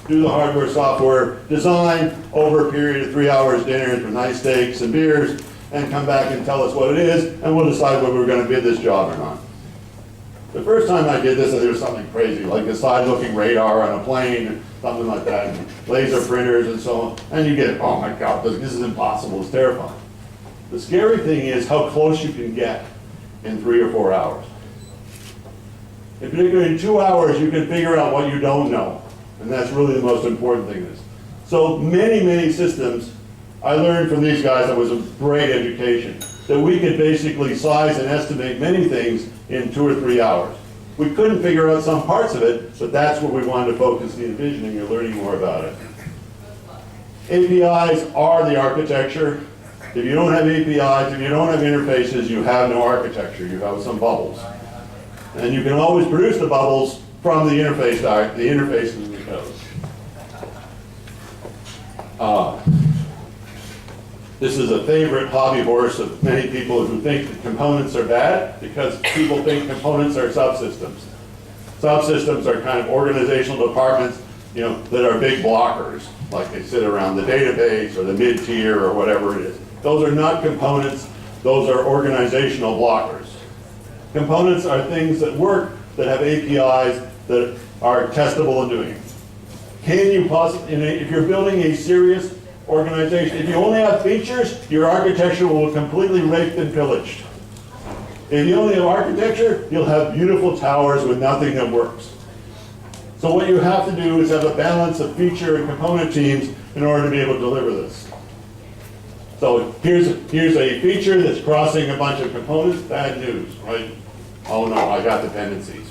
Do the hardware, software, design over a period of 3 hours dinners with nice steaks and beers, and come back and tell us what it is, and we'll decide whether we're going to bid this job or not. The first time I did this, there was something crazy, like a side-looking radar on a plane, something like that, and laser printers and so on, and you get, oh my God, this is impossible, it's terrifying. The scary thing is how close you can get in 3 or 4 hours. In particular, in 2 hours, you can figure out what you don't know. And that's really the most important thing. So many systems, I learned from these guys, that was a great education, that we could basically size and estimate many things in 2 or 3 hours. We couldn't figure out some parts of it, but that's where we wanted to focus the envisioning. You're learning more about it. APIs are the architecture. If you don't have APIs, if you don't have interfaces, you have no architecture. You have some bubbles. And you can always produce the bubbles from the interface, the interfaces in the code. This is a favorite hobby horse of many people who think that components are bad, because people think components are subsystems. Subsystems are kind of organizational departments, that are big blockers, like they sit around the database or the mid-tier or whatever it is. Those are not components, those are organizational blockers. Components are things that work, that have APIs, that are testable in doing it. Can you possibly, if you're building a serious organization, if you only have features, your architecture will completely raped and pillaged. If you only have architecture, you'll have beautiful towers with nothing that works. So what you have to do is have a balance of feature and component teams in order to be able to deliver this. So here's a feature that's crossing a bunch of components. Bad news, right? Oh no, I got dependencies.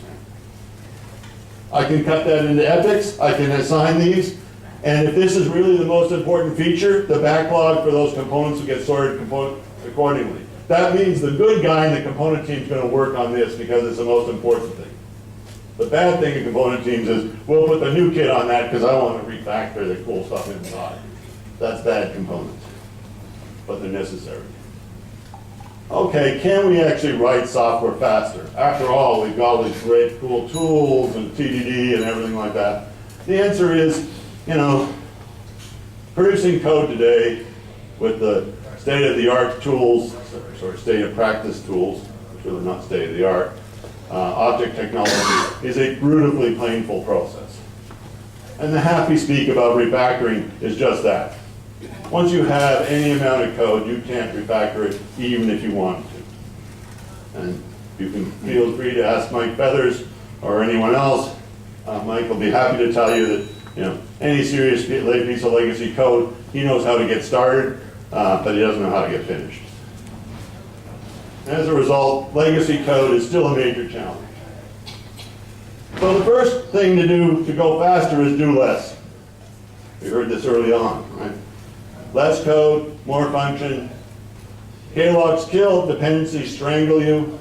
I can cut that into epics. I can assign these. And if this is really the most important feature, the backlog for those components will get sorted accordingly. That means the good guy in the component team is going to work on this because it's the most important thing. The bad thing in component teams is, we'll put the new kit on that because I want to refactor the cool stuff inside. That's bad components, but they're necessary. Okay, can we actually write software faster? After all, we've got all these great cool tools and TDD and everything like that. The answer is, producing code today with the state-of-the-art tools, or state-of-practice tools, which are not state-of-the-art, object technology, is a brutally painful process. And the happy speak about refactoring is just that. Once you have any amount of code, you can't refactor it even if you want to. And you can feel free to ask Mike Feathers or anyone else. Mike will be happy to tell you that any serious piece of legacy code, he knows how to get started, but he doesn't know how to get finished. As a result, legacy code is still a major challenge. So the first thing to do to go faster is do less. We heard this early on, right? Less code, more function. K-logs kill, dependencies strangle you.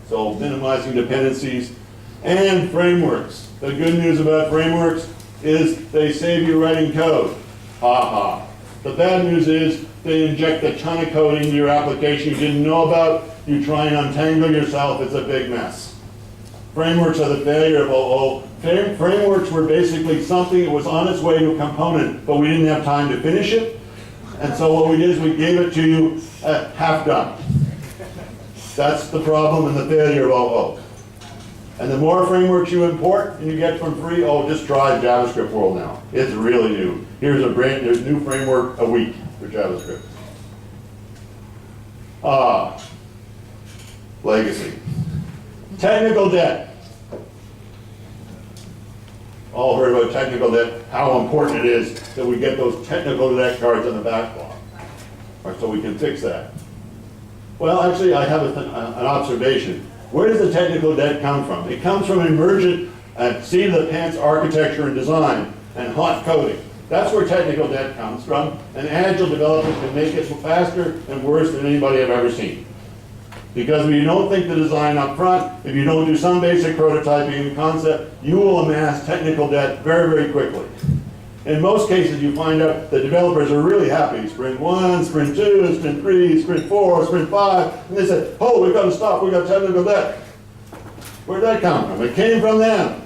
So minimizing dependencies. And frameworks. The good news about frameworks is they save you writing code. Ha ha. The bad news is they inject a ton of code into your application you didn't know about. You try and untangle yourself, it's a big mess. Frameworks are the failure of Frameworks were basically something that was on its way to a component, but we didn't have time to finish it. And so what we did is we gave it to you half done. That's the problem and the failure of OO. And the more frameworks you import and you get from free, oh, just try JavaScript World now. It's really new. There's a new framework a week for JavaScript. Legacy. Technical debt. All heard about technical debt, how important it is that we get those technical debt cards in the backlog. Right, so we can fix that. Well, actually, I have an observation. Where does the technical debt come from? It comes from emergent seat-of-the-pants architecture and design and hot coding. That's where technical debt comes from, and Agile developers can make it faster and worse than anybody I've ever seen. Because if you don't think the design up front, if you don't do some basic prototyping and concept, you will amass technical debt very, very quickly. In most cases, you find out that developers are really happy. Sprint 1, Sprint 2, Sprint 3, Sprint 4, Sprint 5, and they say, oh, we've got to stop, we've got technical debt. Where'd that come from? It came from them.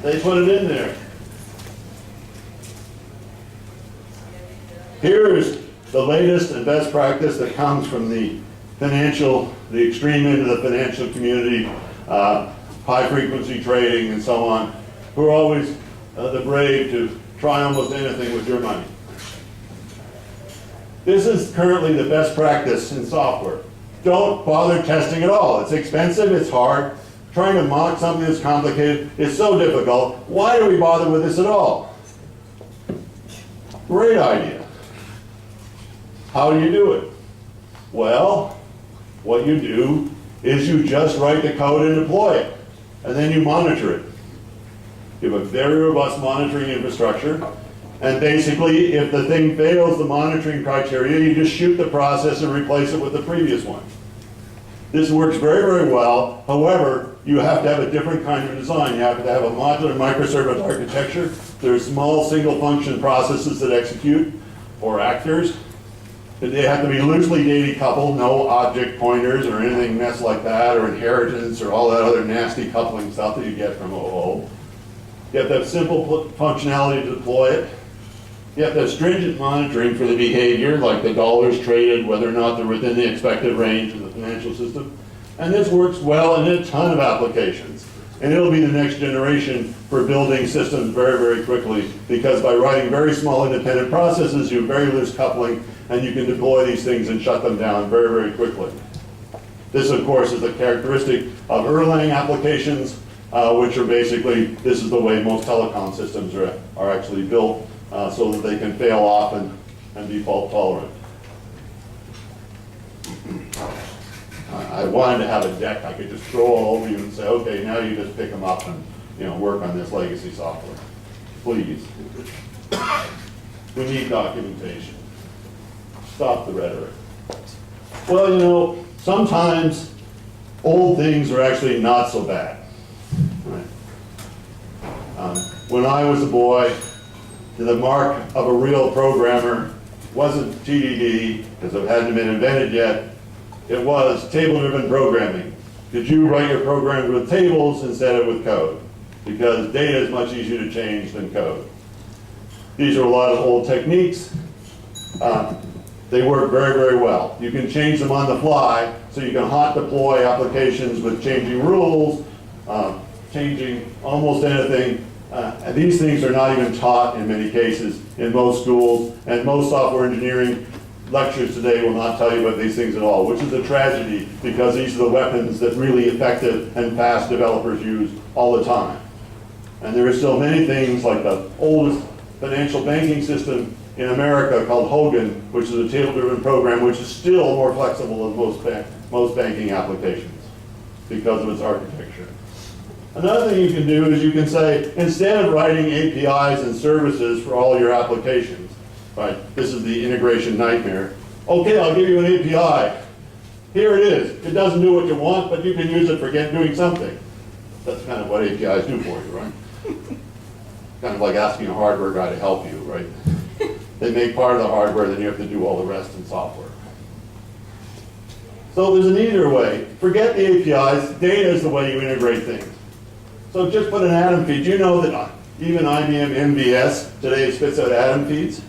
They put it in there. Here's the latest and best practice that comes from the extreme end of the financial community, high frequency trading and so on, who are always the brave to try almost anything with your money. This is currently the best practice in software. Don't bother testing at all. It's expensive, it's hard. Trying to mock something that's complicated is so difficult. Why do we bother with this at all? Great idea. How do you do it? Well, what you do is you just write the code and deploy it, and then you monitor it. You have a very robust monitoring infrastructure, and basically, if the thing fails the monitoring criteria, you just shoot the process and replace it with the previous one. This works very, very well. However, you have to have a different kind of design. You have to have a modular microservice architecture. There's small single function processes that execute, or actors. They have to be loosely data coupled, no object pointers or anything mess like that, or inheritance, or all that other nasty coupling stuff that you get from OO. You have to have simple functionality to deploy it. You have to have stringent monitoring for the behavior, like the dollars traded, whether or not they're within the expected range of the financial system. And this works well in a ton of applications. And it'll be the next generation for building systems very, very quickly, because by writing very small independent processes, you have very loose coupling, and you can deploy these things and shut them down very, very quickly. This, of course, is a characteristic of Erlang applications, which are basically, this is the way most telecom systems are actually built, so that they can fail off and be fault tolerant. I wanted to have a deck I could just throw all over you and say, okay, now you just pick them up and work on this legacy software. Please. We need documentation. Stop the rhetoric. Well, sometimes old things are actually not so bad. Right? When I was a boy, the mark of a real programmer wasn't TDD, because it hadn't been invented yet. It was table-driven programming. Did you write your programs with tables instead of with code? Because data is much easier to change than code. These are a lot of old techniques. They work very, very well. You can change them on the fly, so you can hot deploy applications with changing rules, changing almost anything. And these things are not even taught in many cases in most schools, and most software engineering lectures today will not tell you about these things at all, which is a tragedy, because these are the weapons that really effective and fast developers use all the time. And there are still many things, like the oldest financial banking system in America called Hogan, which is a table-driven program, which is still more flexible than most banking applications because of its architecture. Another thing you can do is you can say, instead of writing APIs and services for all your applications, right, this is the integration nightmare. Okay, I'll give you an API. Here it is. It doesn't do what you want, but you can use it for doing something. That's kind of what APIs do for you, right? Kind of like asking a hardware guy to help you, right? They make part of the hardware, then you have to do all the rest in software. So there's an easier way. Forget the APIs. Data is the way you integrate things. So just put an Atom feed. You know that even IBM MVS today spits out Atom feeds?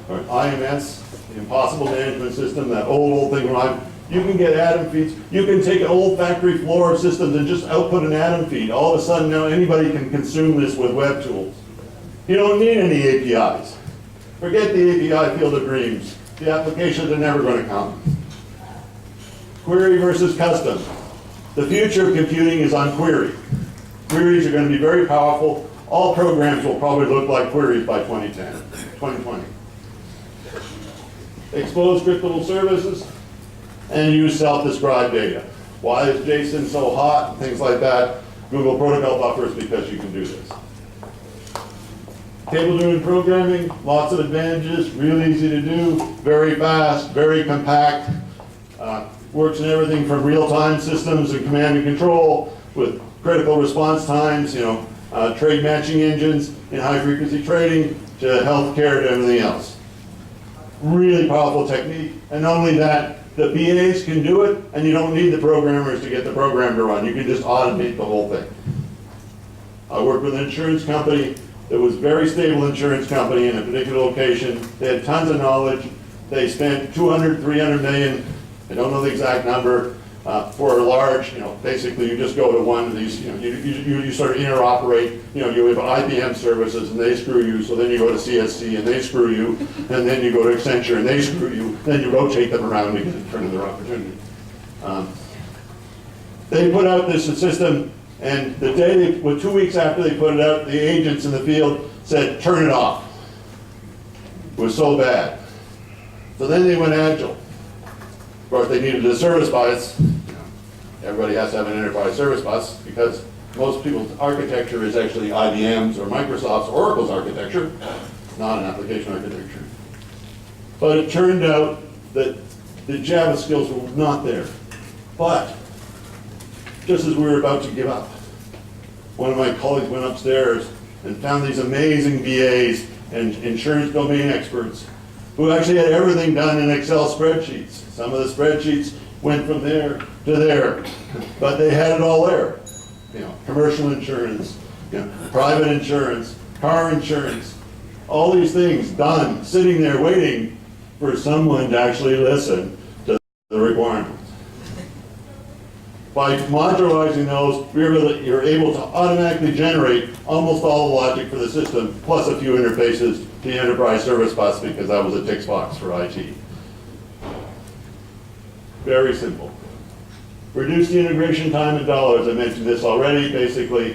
Or IMS, the Impossible Management System, that old thing around. You can get Atom feeds. You can take an old factory floor of systems and just output an Atom feed. All of a sudden now anybody can consume this with web tools. You don't need any APIs. Forget the API field of dreams. The applications are never going to come. Query versus custom. The future of computing is on query. Queries are going to be very powerful. All programs will probably look like queries by 2020. Expose scriptable services and use self-described data. Why is JSON so hot and things like that? Google protocol buffers, because you can do this. Table-driven programming, lots of advantages, real easy to do, very fast, very compact, works in everything from real-time systems and command and control with critical response times, trade matching engines in high-frequency trading to healthcare to everything else. Really powerful technique, and not only that, the BAs can do it, and you don't need the programmers to get the program to run. You can just automate the whole thing. I worked with an insurance company that was a very stable insurance company in a particular location. They had tons of knowledge. They spent 200, 300 million, I don't know the exact number, for a large, basically you just go to one of these, you sort of interoperate, you have IBM services and they screw you, so then you go to CSC and they screw you, and then you go to Accenture and they screw you, then you rotate them around to get in front of their opportunity. They put out this system, and the day, 2 weeks after they put it out, the agents in the field said, turn it off. It was so bad. So then they went Agile. Of course, they needed a service bus. Everybody has to have an enterprise service bus because most people's architecture is actually IBM's or Microsoft's or Oracle's architecture, not an application architecture. But it turned out that the Java skills were not there. But just as we were about to give up, one of my colleagues went upstairs and found these amazing BAs and insurance domain experts who actually had everything done in Excel spreadsheets. Some of the spreadsheets went from there to there, but they had it all there. Commercial insurance, private insurance, car insurance, all these things done, sitting there waiting for someone to actually listen to the requirements. By modularizing those, you're able to automatically generate almost all the logic for the system, plus a few interfaces to the enterprise service bus, because that was a tick box for IT. Very simple. Reduce the integration time in dollars. I mentioned this already. Basically,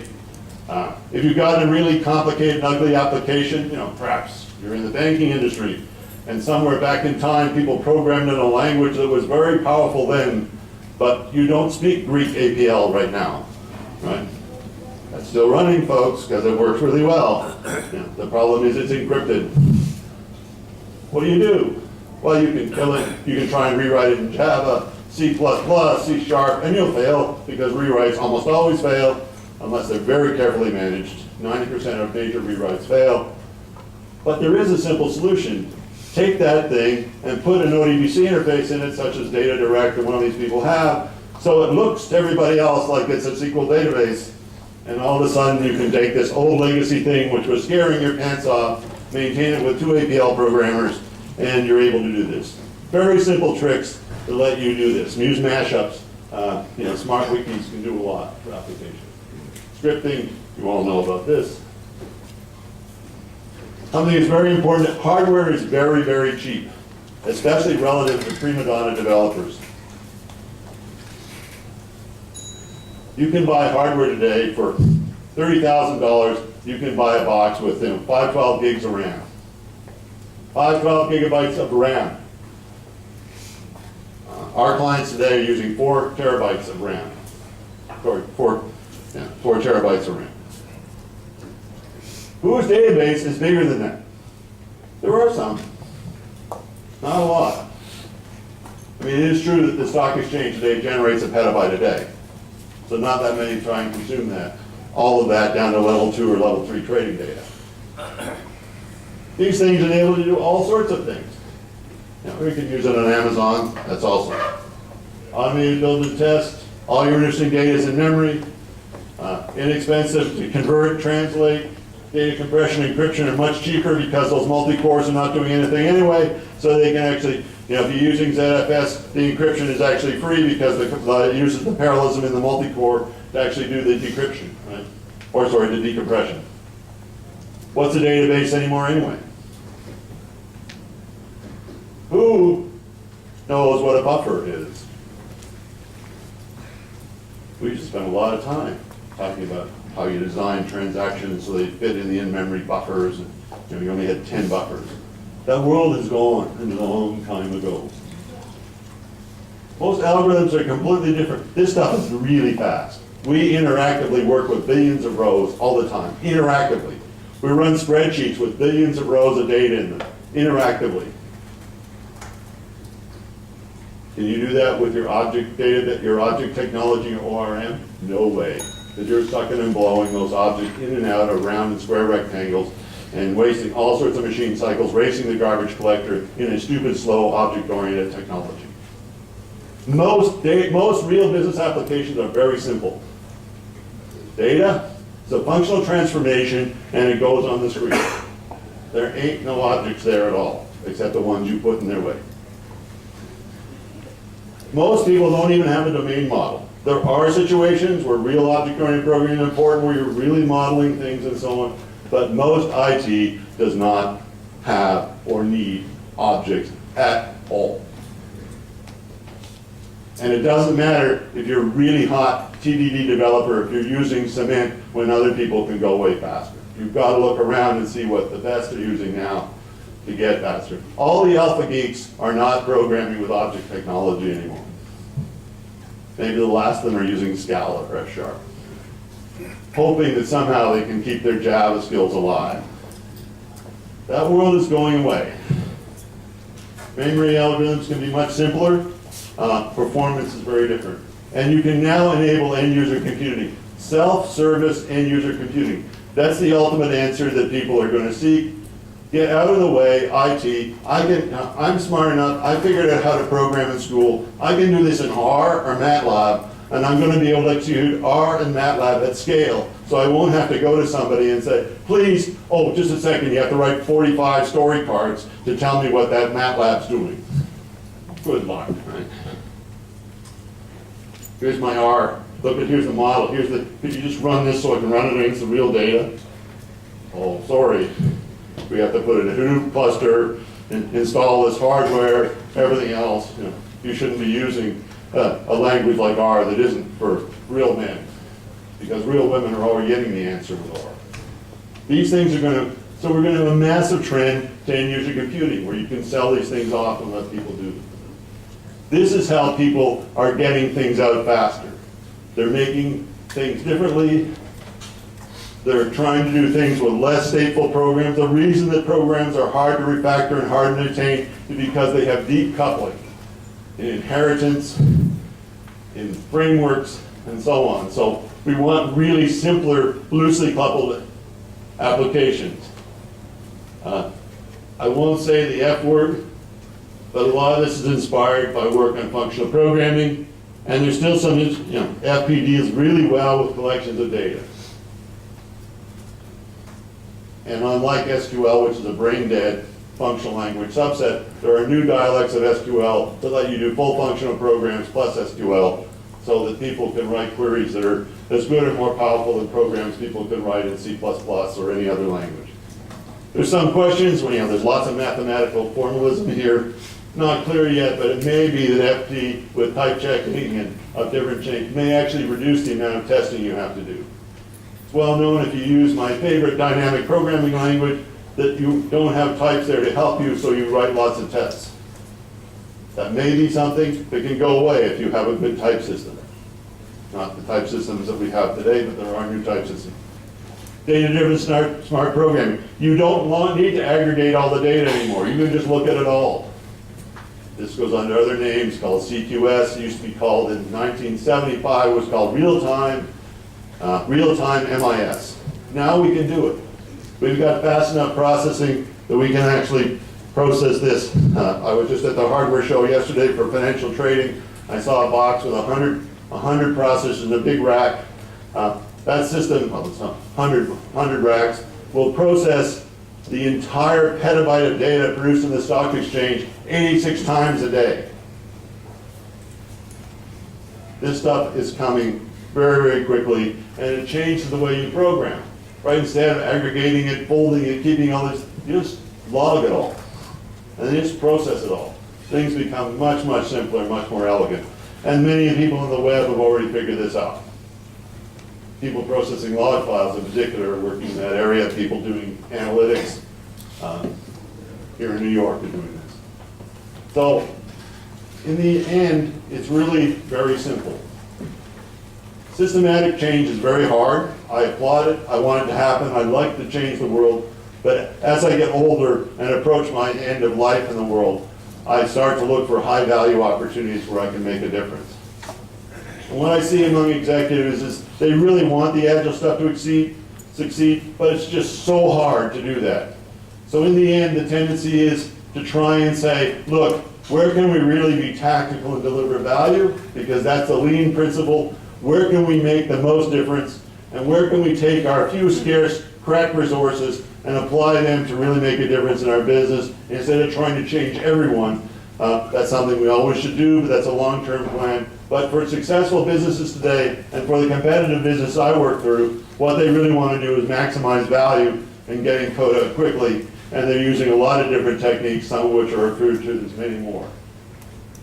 if you've got a really complicated, ugly application, perhaps you're in the banking industry, and somewhere back in time, people programmed in a language that was very powerful then, but you don't speak Greek APL right now, right? That's still running, folks, because it works really well. The problem is it's encrypted. What do? Well, you can kill it. You can try and rewrite it in Java, C++, C#, and you'll fail, because rewrites almost always fail, unless they're very carefully managed. 90% of major rewrites fail. But there is a simple solution. Take that thing and put an ODBC interface in it, such as Data Direct or one of these people have, so it looks to everybody else like it's a SQL database, and all of a sudden you can take this old legacy thing, which was scaring your pants off, maintain it with 2 APL programmers, and you're able to do this. Very simple tricks to let you do this. Use mashups. Smart wikis can do a lot for applications. Scripting, you all know about this. Something that's very important, hardware is very, very cheap, especially relative to prima donna developers. You can buy hardware today for $30,000. You can buy a box with 512 gigs of RAM. 512 gigabytes of RAM. Our clients today are using 4 terabytes of RAM. Sorry, 4 terabytes of RAM. Whose database is bigger than that? There are some. Not a lot. I mean, it is true that the stock exchange today generates a petabyte a day. So not that many try and consume that. All of that down to level 2 or level 3 trading data. These things enable you to do all sorts of things. We can use it on Amazon, that's also. Automated build and test, all your interesting data is in memory. Inexpensive to convert, translate. Data compression and encryption are much cheaper because those multi-cores are not doing anything anyway, so they can actually, you know, if you're using ZFS, the encryption is actually free because it uses the parallelism in the multi-core to actually do the decryption, right? Or sorry, the decompression. What's a database anymore anyway? Who knows what a buffer is? We just spent a lot of time talking about how you design transactions so they fit in the in-memory buffers, and you know, you only had 10 buffers. That world is gone a long time ago. Most algorithms are completely different. This stuff is really fast. We interactively work with billions of rows all the time, interactively. We run spreadsheets with billions of rows of data in them, interactively. Can you do that with your object data, your object technology or ORM? No way. Because you're sucking and blowing those objects in and out of round and square rectangles and wasting all sorts of machine cycles, racing the garbage collector in a stupid, slow, object-oriented technology. Most real business applications are very simple. Data, it's a functional transformation, and it goes on the screen. There ain't no objects there at all, except the ones you put in their way. Most people don't even have a domain model. There are situations where real object-oriented programming is important, where you're really modeling things and so on, but most IT does not have or need objects at all. And it doesn't matter if you're a really hot TDD developer, if you're using cement when other people can go way faster. You've got to look around and see what the best are using now to get faster. All the alpha geeks are not programming with object technology anymore. Maybe the last of them are using Scala or F#, hoping that somehow they can keep their Java skills alive. That world is going away. Memory algorithms can be much simpler. Performance is very different. And you can now enable end-user computing. Self-service end-user computing. That's the ultimate answer that people are going to seek. Get out of the way, IT. I'm smart enough. I figured out how to program in school. I can do this in R or MATLAB, and I'm going to be able to execute R and MATLAB at scale. So I won't have to go to somebody and say, please, oh, just a second, you have to write 45 story cards to tell me what that MATLAB's doing. Good luck, right? Here's my R. Look at, here's the model. Could you just run this so I can run it against the real data? Oh, sorry. We have to put in a Hadoop cluster, and install this hardware, everything else. You know, you shouldn't be using a language like R that isn't for real men, because real women are already getting the answer with R. These things are going to, so we're going to have a massive trend to end-user computing, where you can sell these things off and let people do them. This is how people are getting things out faster. They're making things differently. They're trying to do things with less stateful programs. The reason that programs are hard to refactor and hard to maintain is because they have deep coupling in inheritance, in frameworks, and so on. So we want really simpler, loosely coupled applications. I won't say the F word, but a lot of this is inspired by work on functional programming, and there's still some, FP deals really well with collections of data. And unlike SQL, which is a brain-dead functional language subset, there are new dialects of SQL that let you do full functional programs plus SQL, so that people can write queries that are as good or more powerful than programs people can write in C++ or any other language. There's some questions, there's lots of mathematical formalism here. Not clear yet, but it may be that FT with type checking and of different change may actually reduce the amount of testing you have to do. It's well known if you use my favorite dynamic programming language that you don't have types there to help you, so you write lots of tests. That may be something that can go away if you have a good type system. Not the type systems that we have today, but there are new type systems. Data-driven smart programming. You don't need to aggregate all the data anymore. You can just look at it all. This goes under other names called CQS. It used to be called, in 1975, was called real-time MIS. Now we can do it. We've got fast enough processing that we can actually process this. I was just at the hardware show yesterday for financial trading. I saw a box with 100 processors in a big rack. That system, well, it's not 100 racks, will process the entire petabyte of data produced in the stock exchange 86 times a day. This stuff is coming very, very quickly, and it changes the way you program. Right? Instead of aggregating it, folding it, keeping all this, you just log it all. And then just process it all. Things become much, much simpler, much more elegant. And many people on the web have already figured this out. People processing log files in particular are working in that area, people doing analytics here in New York are doing this. So, in the end, it's really very simple. Systematic change is very hard. I applaud it. I want it to happen. I'd like to change the world. But as I get older and approach my end of life in the world, I start to look for high-value opportunities where I can make a difference. And what I see among executives is they really want the Agile stuff to succeed, but it's just so hard to do that. So in the end, the tendency is to try and say, look, where can we really be tactical and deliver value? Because that's the lean principle. Where can we make the most difference? And where can we take our few scarce crack resources and apply them to really make a difference in our business instead of trying to change everyone? That's something we always should do, but that's a long-term plan. But for successful businesses today, and for the competitive business I work through, what they really want to do is maximize value and getting code out quickly. And they're using a lot of different techniques, some of which are referred to, there's many more.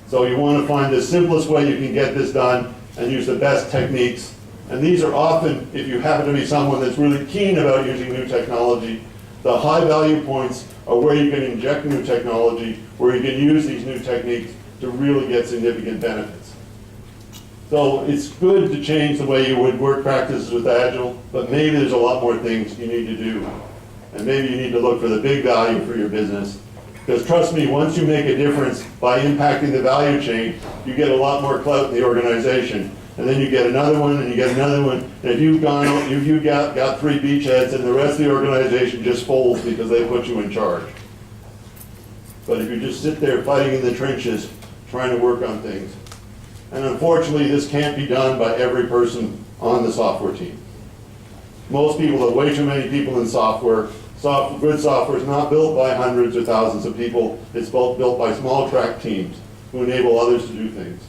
So you want to find the simplest way you can get this done and use the best techniques. And these are often, if you happen to be someone that's really keen about using new technology, the high value points are where you can inject new technology, where you can use these new techniques to really get significant benefits. So it's good to change the way you would work practices with Agile, but maybe there's a lot more things you need to do. And maybe you need to look for the big value for your business. Because trust me, once you make a difference by impacting the value chain, you get a lot more clout in the organization. And then you get another one, and you get another one. And if you've got 3 beachheads, and the rest of the organization just folds because they put you in charge. But if you just sit there fighting in the trenches, trying to work on things. And unfortunately, this can't be done by every person on the software team. Most people have way too many people in software. Good software is not built by hundreds or thousands of people. It's built by small track teams who enable others to do things.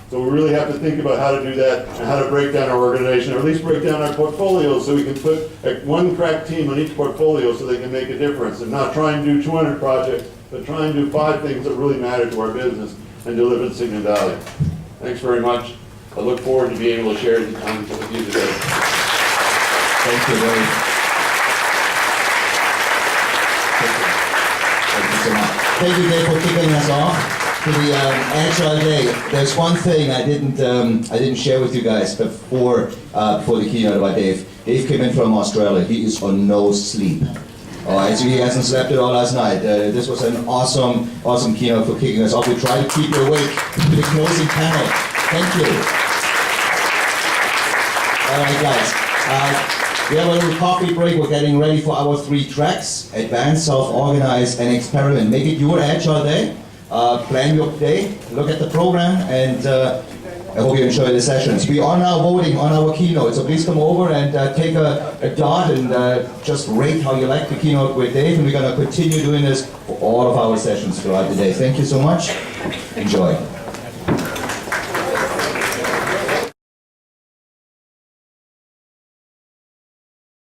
So we really have to think about how to do that and how to break down our organization, or at least break down our portfolios so we can put one crack team on each portfolio so they can make a difference, and not try and do 200 projects, but try and do 5 things that really matter to our business and deliver significant value. Thanks very much. I look forward to being able to share these comments with you today. Thank you very much. Thank you so much. Thank you, Dave, for kicking us off to the Agile Day. There's one thing I didn't share with you guys before the keynote about Dave. Dave came in from Australia. He is on no sleep. All right, so he hasn't slept at all last night. This was an awesome keynote for kicking us off. We try to keep you awake to the closing panel. Thank you. All right, guys. We have a little coffee break. We're getting ready for our 3 tracks: advance, self-organize, and experiment. Make it your Agile Day. Plan your day, look at the program, and I hope you enjoy the sessions. We are now voting on our keynote, so please come over and take a dot and just rate how you like the keynote with Dave, and we're going to continue doing this for all of our sessions throughout the day. Thank you so much. Enjoy.